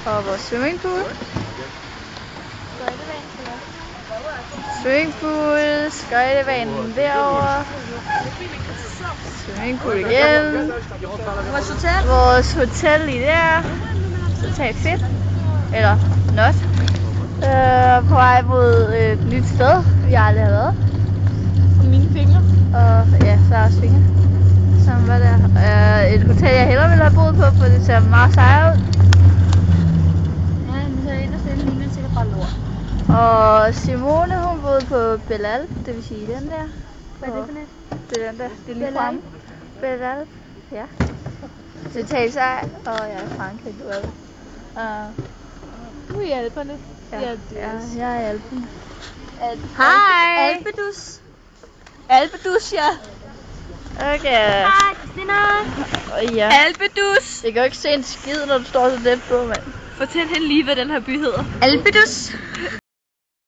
Og vores swimmingpool. Swimmingpool, skøjtebanen derovre. Swimmingpool igen. Vores hotel lige der. Totalt fedt. Eller not. På vej mod et nyt sted, vi aldrig har været. Og mine fingre. Og ja, så er også fingre. Som var der. Et hotel jeg hellere ville have boet på, for det ser meget sejere ud. Ja, men så ind og finde ligner sikkert bare lort. Og Simone hun boede på Belal, det vil sige den der. Hvad er det for net? Det er den der, det er lige Belal? fremme. Belal, ja. Det tager sig, og jeg er i Frankrig, du er det. Du er i Alperne. Ja, jeg er i Alpen. Hej! Alpedus. Alpedus, ja. Okay. Hej, Christina. Ja. Alpedus. Det kan jo ikke se en skid, når du står så tæt på, mand. Fortæl hende lige, hvad den her by hedder. Alpedus.